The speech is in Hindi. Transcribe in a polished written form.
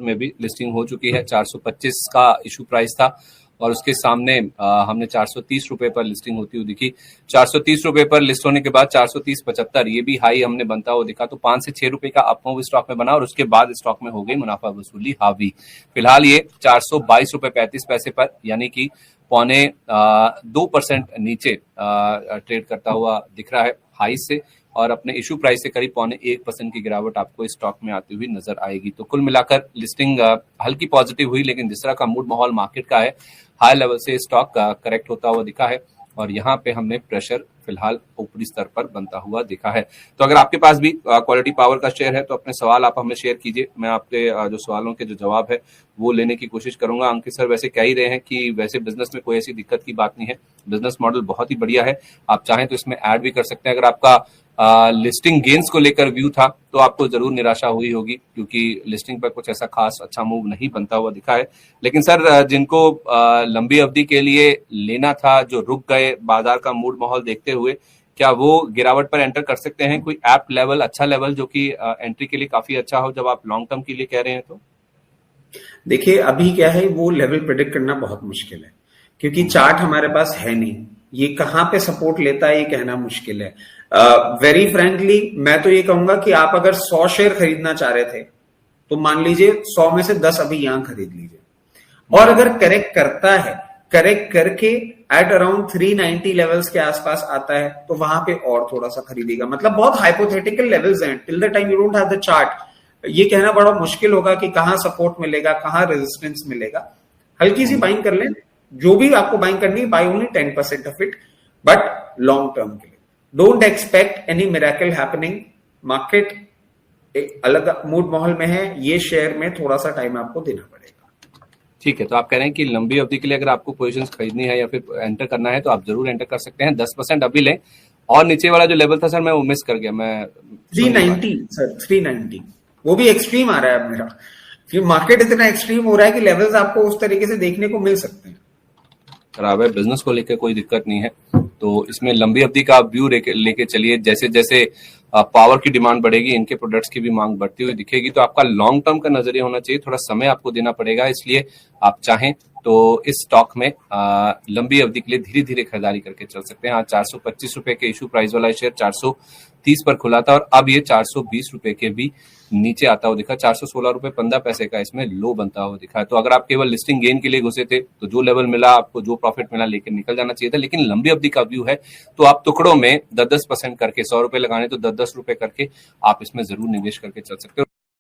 में भी लिस्टिंग हो चुकी है। 425 का इशू प्राइस था और उसके सामने हमने 430 रुपए पर लिस्टिंग होती हुई दिखी। 430 रुपए पर लिस्ट होने के बाद 430.75 ये भी हाई हमने बनता हुआ दिखा। तो 5 से 6 रुपए का अपमूव स्टॉक में बना और उसके बाद स्टॉक में हो गई मुनाफा वसूली हावी। फिलहाल ये 422 रुपए 35 पैसे पर यानी कि 2% नीचे ट्रेड करता हुआ दिख रहा है हाई से, और अपने इशू प्राइस से करीब 1% की गिरावट आपको इस स्टॉक में आती हुई नजर आएगी। तो कुल मिलाकर लिस्टिंग हल्की पॉजिटिव हुई, लेकिन जिस तरह का मूड माहौल मार्केट का है, हाई लेवल से स्टॉक करेक्ट होता हुआ दिखा है और यहाँ पे हमने प्रेशर फिलहाल ऊपरी स्तर पर बनता हुआ दिखा है। तो अगर आपके पास भी क्वालिटी पावर का शेयर है तो अपने सवाल आप हमें शेयर कीजिए। मैं आपके जो सवालों के जो जवाब है वो लेने की कोशिश करूंगा। अंकित सर वैसे कह ही रहे हैं कि वैसे बिजनेस में कोई ऐसी दिक्कत की बात नहीं है, बिजनेस मॉडल बहुत ही बढ़िया है, आप चाहें तो इसमें ऐड भी कर सकते हैं। अगर आपका लिस्टिंग गेन्स को लेकर व्यू था तो आपको जरूर निराशा हुई होगी, क्योंकि लिस्टिंग पर कुछ ऐसा खास अच्छा मूव नहीं बनता हुआ दिखा है। लेकिन सर जिनको लंबी अवधि के लिए लेना था, जो रुक गए बाजार का मूड माहौल देखते हुए, क्या वो गिरावट पर एंटर कर सकते हैं? कोई ऐप लेवल, अच्छा लेवल जो कि एंट्री के लिए काफी अच्छा हो, जब आप लॉन्ग टर्म के लिए कह रहे हैं? तो देखिए अभी क्या है, वो लेवल प्रेडिक्ट करना बहुत मुश्किल है क्योंकि चार्ट हमारे पास है नहीं। ये कहां पे सपोर्ट लेता है ये कहना मुश्किल है। वेरी फ्रैंकली मैं तो ये कहूंगा कि आप अगर 100 शेयर खरीदना चाह रहे थे तो मान लीजिए 100 में से 10 अभी यहां खरीद लीजिए, और अगर करेक्ट करता है, करेक्ट करके एट अराउंड 390 लेवल्स के आसपास आता है तो वहां पे और थोड़ा सा खरीदेगा। मतलब बहुत हाइपोथेटिकल लेवल्स हैं, till the time you don't have the chart ये कहना बड़ा मुश्किल होगा कि कहां सपोर्ट मिलेगा, कहां रेजिस्टेंस मिलेगा। हल्की सी बाइंग कर लें, जो भी आपको बाइंग करनी है, buy only 10% of it, but long term के लिए don't expect any miracle happening. Market एक अलग मूड माहौल में है, ये शेयर में थोड़ा सा टाइम आपको देना पड़ेगा। ठीक है, तो आप कह रहे हैं कि लंबी अवधि के लिए अगर आपको पोजीशंस खरीदनी है या फिर एंटर करना है तो आप जरूर एंटर कर सकते हैं। 10% अभी लें, और नीचे वाला जो लेवल था सर मैं वो मिस कर गया, मैं 390 सर, 390 वो भी एक्सट्रीम आ रहा है अब मेरा, क्योंकि मार्केट इतना एक्सट्रीम हो रहा है कि लेवल्स आपको उस तरीके से देखने को मिल सकते हैं। खराब है, बिजनेस को लेकर कोई दिक्कत नहीं है, तो इसमें लंबी अवधि का व्यू लेके चलिए। जैसे जैसे पावर की डिमांड बढ़ेगी, इनके प्रोडक्ट्स की भी मांग बढ़ती हुई दिखेगी, तो आपका लॉन्ग टर्म का नजरिया होना चाहिए। थोड़ा समय आपको देना पड़ेगा, इसलिए आप चाहें तो इस स्टॉक में लंबी अवधि के लिए धीरे धीरे खरीदारी करके चल सकते हैं। आज 425 रुपए के इशू प्राइस वाला शेयर 430 पर खुला था और अब ये 420 रुपए के भी नीचे आता हुआ दिखा। 416 रुपए 15 पैसे का इसमें लो बनता हुआ दिखा है। तो अगर आप केवल लिस्टिंग गेन के लिए घुसे थे तो जो लेवल मिला आपको, जो प्रॉफिट मिला लेकर निकल जाना चाहिए था। लेकिन लंबी अवधि का व्यू है तो आप टुकड़ों में 10-10% करके, 100 रुपए लगाने तो 10-10 रुपए करके आप इसमें जरूर निवेश करके चल सकते हो।